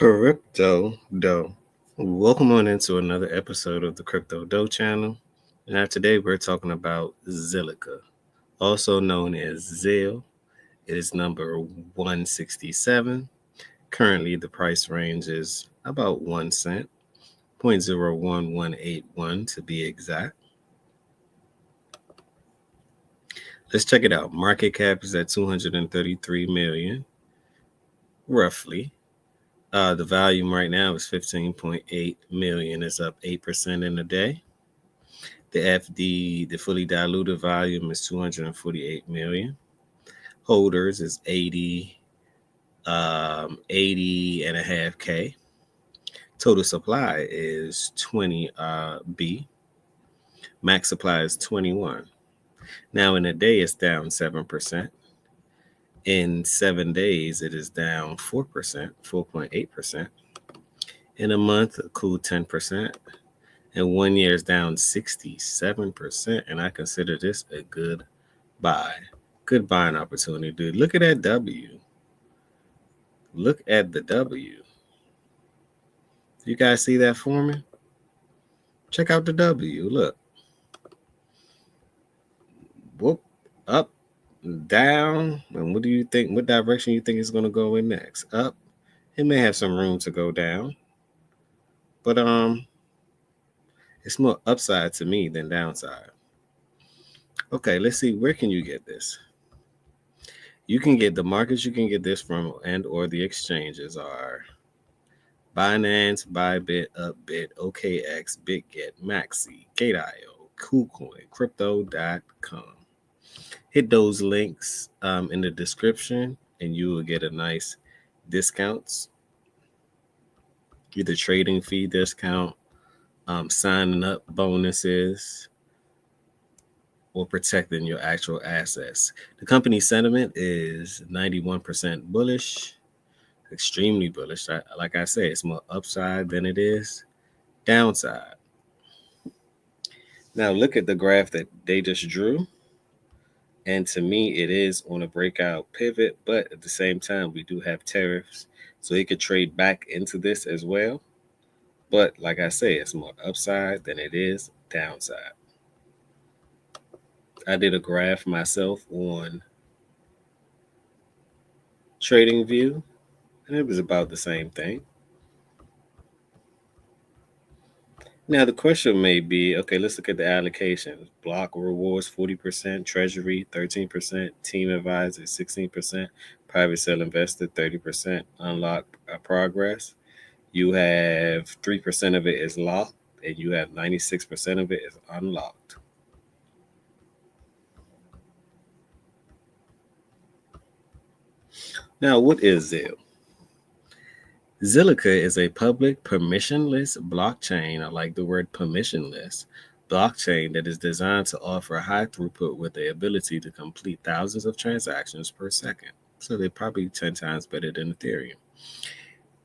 Crypto Dough. Welcome on into another episode of the Crypto Dough channel. Now today we're talking about Zilliqa, also known as Zill. It is number 167. Currently the price range is about 1 cent, 0.01181 to be exact. Let's check it out. Market cap is at 233 million, roughly. The volume right now is 15.8 million. It's up 8% in a day. The FD, the fully diluted volume is 248 million. Holders is 80 and a half K. Total supply is 20 B. Max supply is 21. Now in a day it's down 7%. In 7 days it is down 4%, 4.8%. In a month, a cool 10%. And 1 year is down 67%. And I consider this a good buy. Good buying opportunity, dude. Look at that W. Look at the W. You guys see that for me? Check out the W. Look. Whoop. Up. Down. And what do you think? What direction you think it's going to go in next? Up. It may have some room to go down. But it's more upside to me than downside. Okay, let's see. Where can you get this? You can get the markets you can get this from and or the exchanges are Binance, Bybit, Upbit, OKX, BitGet, Maxi, Gate.io, KuCoin, Crypto.com. Hit those links in the description and you will get a nice discounts. Either trading fee discount, signing up bonuses, or protecting your actual assets. The company sentiment is 91% bullish, extremely bullish. Like I say, it's more upside than it is downside. Now look at the graph that they just drew. And to me, it is on a breakout pivot, but at the same time, we do have tariffs. So it could trade back into this as well. But like I say, it's more upside than it is downside. I did a graph myself on TradingView, and it was about the same thing. Now, the question may be, okay, let's look at the allocations. Block rewards 40%, Treasury 13%, Team Advisor 16%, Private Sale Investor 30%, Unlock Progress. You have 3% of it is locked, and you have 96% of it is unlocked. Now, what is Zill? Zilliqa is a public permissionless blockchain. I like the word permissionless blockchain that is designed to offer high throughput with the ability to complete thousands of transactions per second. So they're probably 10 times better than Ethereum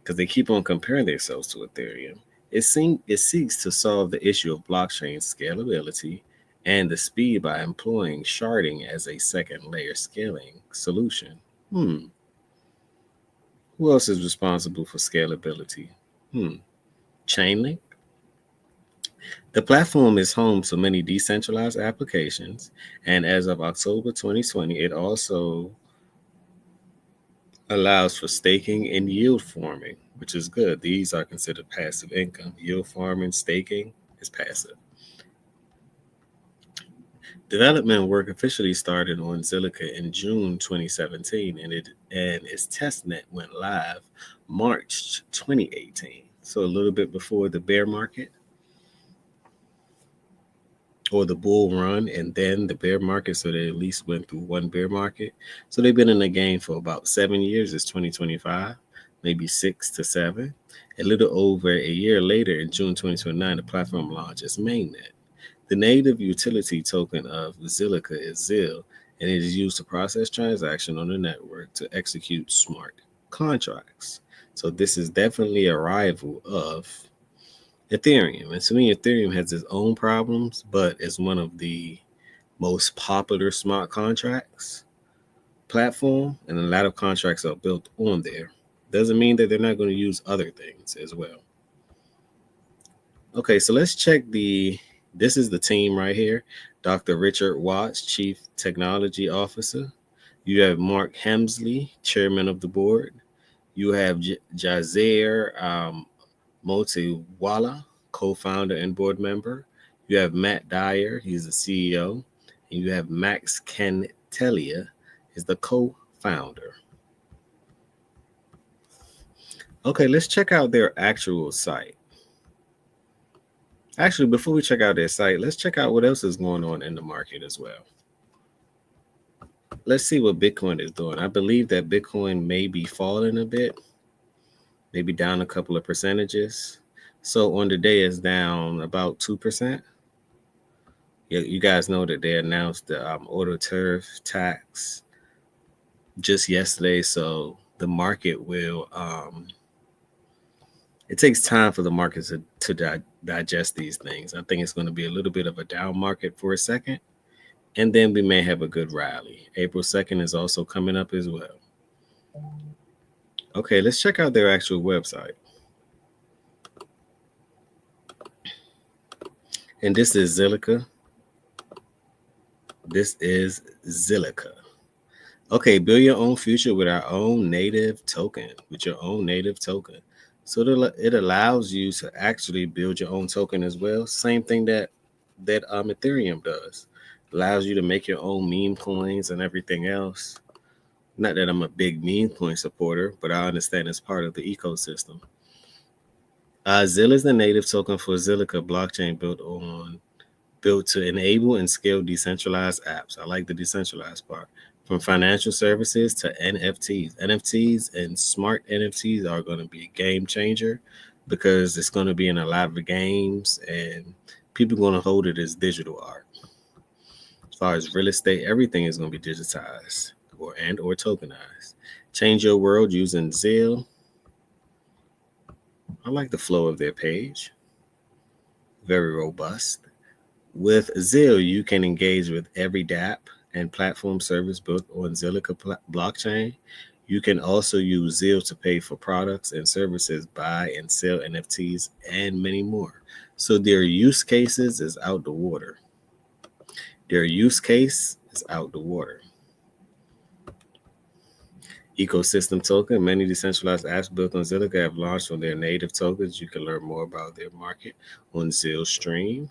because they keep on comparing themselves to Ethereum. It seeks to solve the issue of blockchain scalability and the speed by employing sharding as a second layer scaling solution. Who else is responsible for scalability? Chainlink. The platform is home to many decentralized applications, and as of October 2020, it also allows for staking and yield farming, which is good. These are considered passive income. Yield farming, staking is passive. Development work officially started on Zilliqa in June 2017, and its testnet went live March 2018. So a little bit before the bear market or the bull run, and then the bear market. So they at least went through one bear market. So they've been in the game for about 7 years. It's 2025, maybe 6 to 7. A little over a year later, in June 2029, the platform launches mainnet. The native utility token of Zilliqa is Zill, and it is used to process transactions on the network to execute smart contracts. So this is definitely a rival of Ethereum. And to me, Ethereum has its own problems, but it's one of the most popular smart contracts platform, and a lot of contracts are built on there. Doesn't mean that they're not going to use other things as well. Okay, so let's check this is the team right here. Dr. Richard Watts, Chief Technology Officer. You have Mark Hemsley, Chairman of the Board. You have Jazair Motiwala, co-founder and board member. You have Matt Dyer, he's the CEO. And you have Max Cantelia, is the co-founder. Okay, let's check out their actual site. Actually, before we check out their site, let's check out what else is going on in the market as well. Let's see what Bitcoin is doing. I believe that Bitcoin may be falling a bit, maybe down a couple of percentages. So on the day, it's down about 2%. You guys know that they announced the auto tariff tax just yesterday. So the market will, it takes time for the markets to digest these things. I think it's going to be a little bit of a down market for a second. And then we may have a good rally. April 2nd is also coming up as well. Okay, let's check out their actual website. And this is Zilliqa. This is Zilliqa. Okay, build your own future with our own native token, with your own native token. So it allows you to actually build your own token as well. Same thing that Ethereum does. Allows you to make your own meme coins and everything else. Not that I'm a big meme coin supporter, but I understand it's part of the ecosystem. Zill is the native token for Zilliqa blockchain built to enable and scale decentralized apps. I like the decentralized part. From financial services to NFTs. NFTs and smart NFTs are going to be a game changer because it's going to be in a lot of games and people are going to hold it as digital art. As far as real estate, everything is going to be digitized or tokenized. Change your world using Zill. I like the flow of their page. Very robust. With Zill, you can engage with every dApp and platform service built on Zilliqa blockchain. You can also use Zill to pay for products and services, buy and sell NFTs, and many more. So their use cases is out the water. Their use case is out the water. Ecosystem token. Many decentralized apps built on Zilliqa have launched on their native tokens. You can learn more about their market on Zill Stream.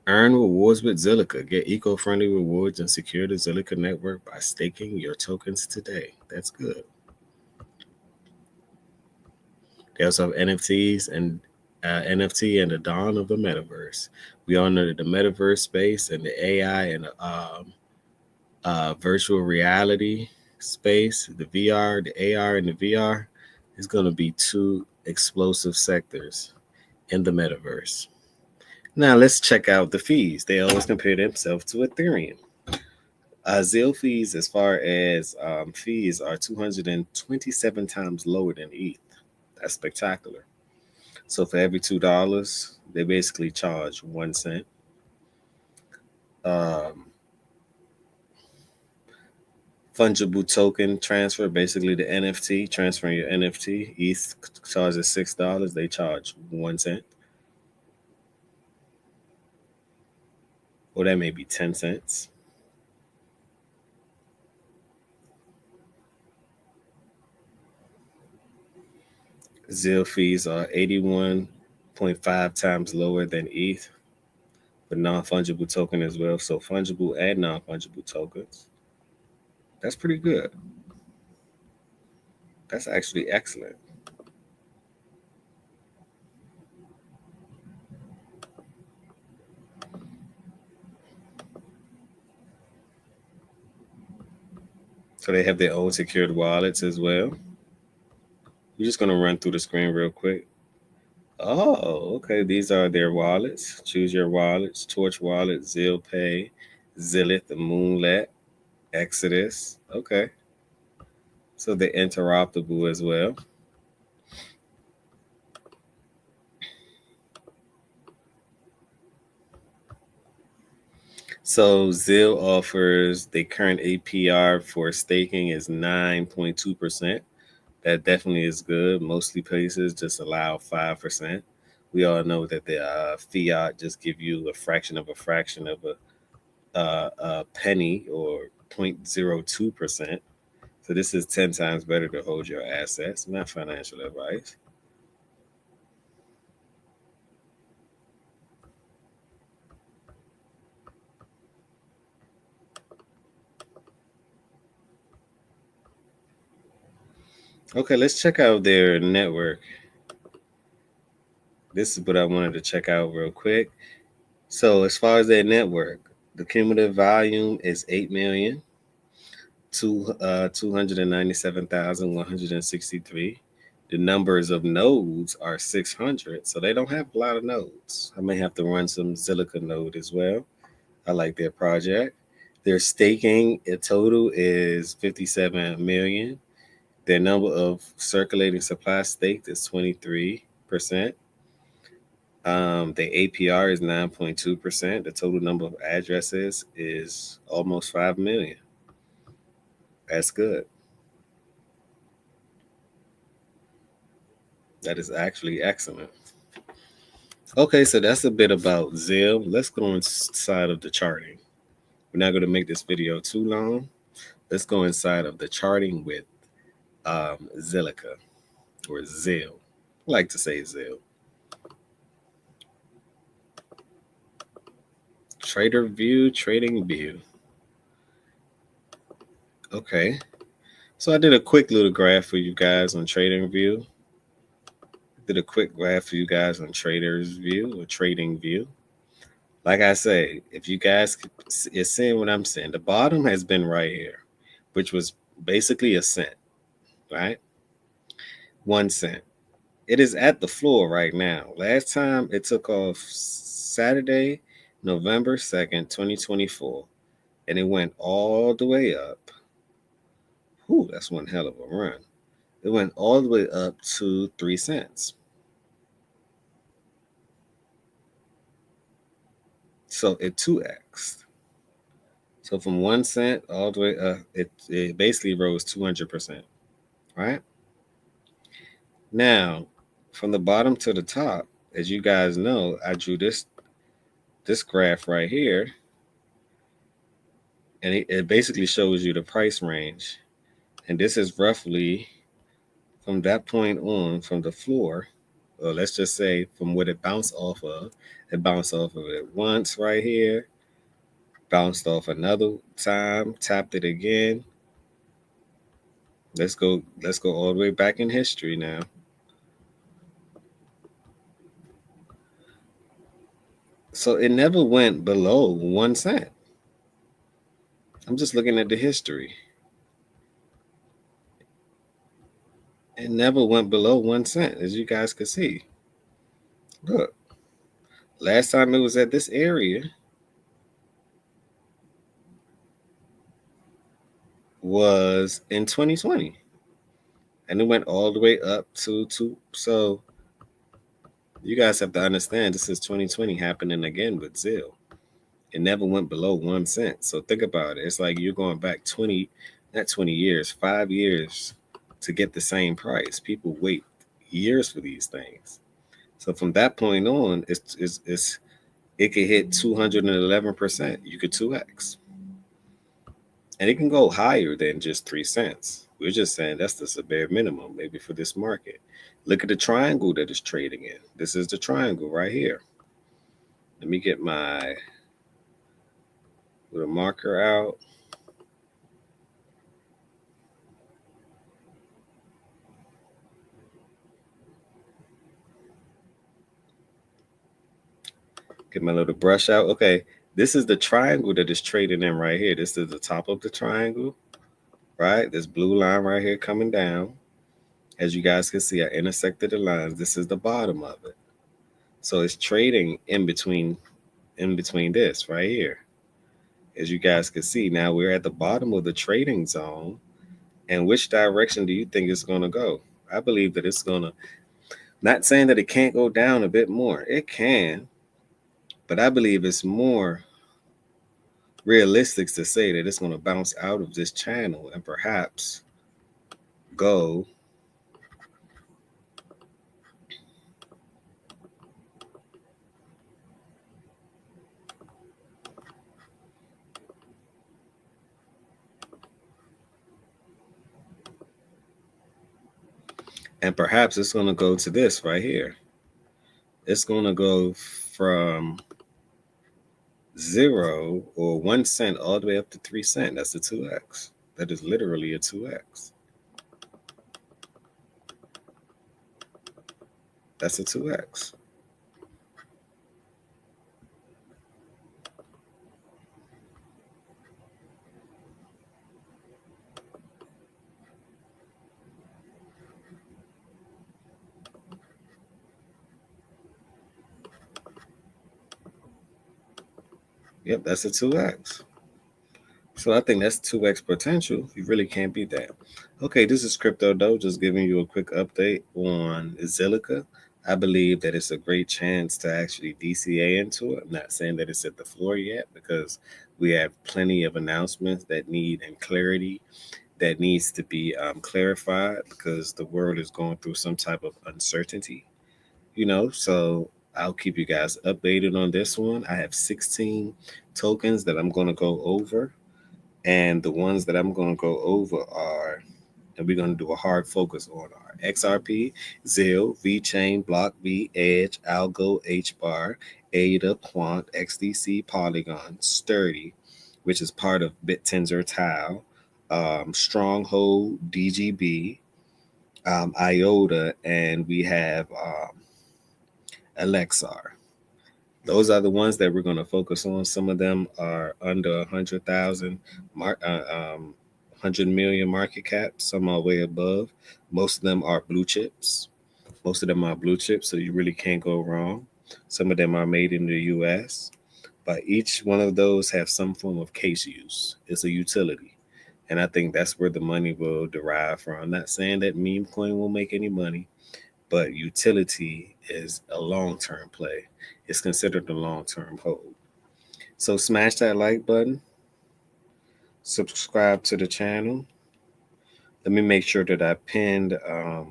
Earn rewards with Zilliqa. Get eco-friendly rewards and secure the Zilliqa network by staking your tokens today. That's good. They also have NFTs and NFT and the dawn of the metaverse. We all know that the metaverse space and the AI and the virtual reality space, the VR, the AR, and the VR is going to be two explosive sectors in the metaverse. Now let's check out the fees. They always compare themselves to Ethereum. Zill fees, as far as fees, are 227 times lower than ETH. That's spectacular. So for every $2, they basically charge 1 cent. Um, Fungible token transfer, basically the NFT, transferring your NFT. ETH charges $6. They charge 1 cent. Or that may be 10 cents. Zill fees are 81.5 times lower than ETH, but non-fungible token as well. So fungible and non-fungible tokens. That's pretty good. That's actually excellent. So they have their own secured wallets as well. We're just going to run through the screen real quick. Oh, okay. These are their wallets. Choose your wallets. Torch Wallet, Zill Pay, Zillith, Moonlet, Exodus. Okay. So they're interoperable as well. So Zill offers the current APR for staking is 9.2%. That definitely is good. Mostly places just allow 5%. We all know that the fiat just give you a fraction of a penny or 0.02%. So this is 10 times better to hold your assets, not financial advice. Okay, let's check out their network. This is what I wanted to check out real quick. So as far as their network, the cumulative volume is 8,000,000. 297,163. The numbers of nodes are 600, so they don't have a lot of nodes. I may have to run some Zilliqa node as well. I like their project. Their staking in total is 57 million. Their number of circulating supply staked is 23%. The APR is 9.2%. The total number of addresses is almost 5 million. That's good. That is actually excellent. Okay, so that's a bit about Zil. Let's go inside of the charting. We're not going to make this video too long. Let's go inside of the charting with Zilliqa or Zil. I like to say Zil. Trader view, trading view. Okay, so I did a quick little graph for you guys on trading view. Did a quick graph for you guys on traders view or trading view. Like I say, if you guys is seeing what I'm saying, the bottom has been right here, which was basically a cent, right? 1 cent. It is at the floor right now. Last time it took off Saturday, November 2nd, 2024, and it went all the way up. Whew, that's one hell of a run. It went all the way up to 3 cents. So it 2x. So from 1 cent all the way up, it basically rose 200%. Right? Now, from the bottom to the top, as you guys know, I drew this graph right here, and it basically shows you the price range. And this is roughly from that point on, from the floor, or let's just say from what it bounced off of. It bounced off of it once right here, bounced off another time, tapped it again. Let's go all the way back in history now. So it never went below 1 cent. I'm just looking at the history. It never went below 1 cent, as you guys could see. Look, last time it was at this area was in 2020, and it went all the way up to two. So you guys have to understand this is 2020 happening again with Zil. It never went below 1 cent. So think about it. It's like you're going back 20, not 20 years, 5 years to get the same price. People wait years for these things. So from that point on, it could hit 211%. You could 2x. And it can go higher than just 3 cents. We're just saying that's just a bare minimum, maybe for this market. Look at the triangle that it's trading in. This is the triangle right here. Let me get my little marker out. Get my little brush out. Okay, this is the triangle that is trading in right here. This is the top of the triangle, right? This blue line right here coming down. As you guys can see, I intersected the lines. This is the bottom of it. So it's trading in between this right here. As you guys can see, now we're at the bottom of the trading zone. And which direction do you think it's going to go? I believe that it's going to, not saying that it can't go down a bit more. It can, but I believe it's more realistic to say that it's going to bounce out of this channel and perhaps go And perhaps it's going to go to this right here. It's going to go from 0 or 1 cent all the way up to 3 cents. That's a 2x. That is literally a 2x. That's a 2x. Yep, that's a 2x. So I think that's 2x potential. You really can't beat that. Okay, this is Crypto Doe, just giving you a quick update on Zilliqa. I believe that it's a great chance to actually DCA into it. I'm not saying that it's at the floor yet because we have plenty of announcements that need and clarity that needs to be clarified because the world is going through some type of uncertainty, so I'll keep you guys updated on this one. I have 16 tokens that I'm going to go over, and the ones that I'm going to go over are, and we're going to do a hard focus on our XRP, ZIL, VChain, Block V, Edge, Algo, HBAR, ADA, Quant, XDC, Polygon, Sturdy, which is part of BitTensor Tile, Stronghold, DGB, IOTA, and we have Alexar. Those are the ones that we're going to focus on. Some of them are under 100,000, 100 million market cap. Some are way above. Most of them are blue chips. So you really can't go wrong. Some of them are made in the U.S., but each one of those have some form of case use. It's a utility. And I think that's where the money will derive from. I'm not saying that meme coin will make any money, but utility is a long-term play. It's considered a long-term hold. So smash that like button, subscribe to the channel. Let me make sure that I pinned. Let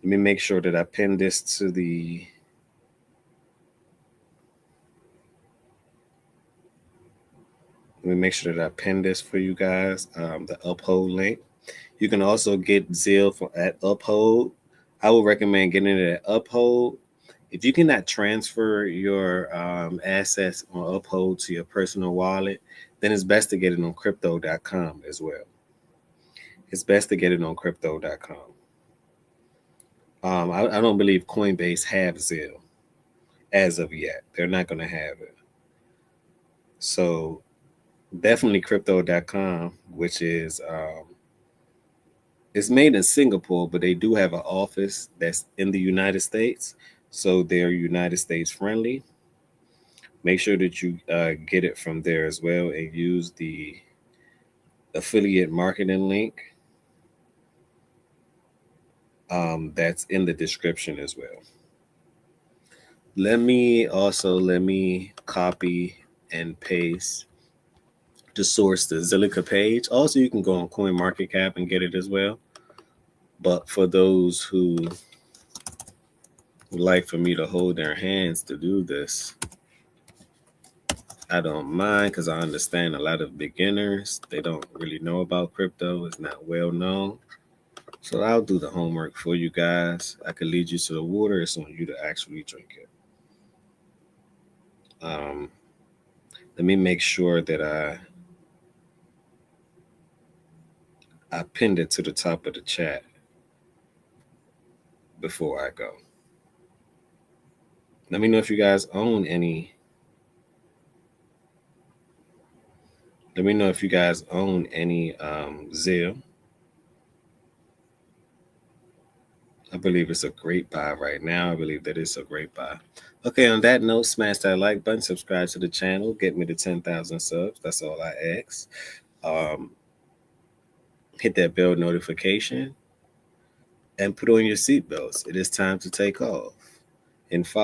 me make sure that I pinned this to the. Let me make sure that I pin this for you guys. The Uphold link. You can also get ZIL at Uphold. I would recommend getting it at Uphold. If you cannot transfer your assets on Uphold to your personal wallet, then it's best to get it on crypto.com as well. It's best to get it on crypto.com. I don't believe Coinbase have ZIL as of yet. They're not going to have it. So definitely crypto.com, which is it's made in Singapore, but they do have an office that's in the United States. So they're United States friendly. Make sure that you get it from there as well and use the affiliate marketing link that's in the description as well. Let me copy and paste to source the Zilliqa page. Also, you can go on CoinMarketCap and get it as well. But for those who would like for me to hold their hands to do this, I don't mind because I understand a lot of beginners, they don't really know about crypto. It's not well known. So I'll do the homework for you guys. I can lead you to the water. It's on you to actually drink it. Let me make sure that I pinned it to the top of the chat before I go. Let me know if you guys own any. Let me know if you guys own any ZIL. I believe it's a great buy right now. I believe that it's a great buy. Okay, on that note, smash that like button, subscribe to the channel, get me to 10,000 subs. That's all I ask. Hit that bell notification and put on your seatbelts. It is time to take off in 5.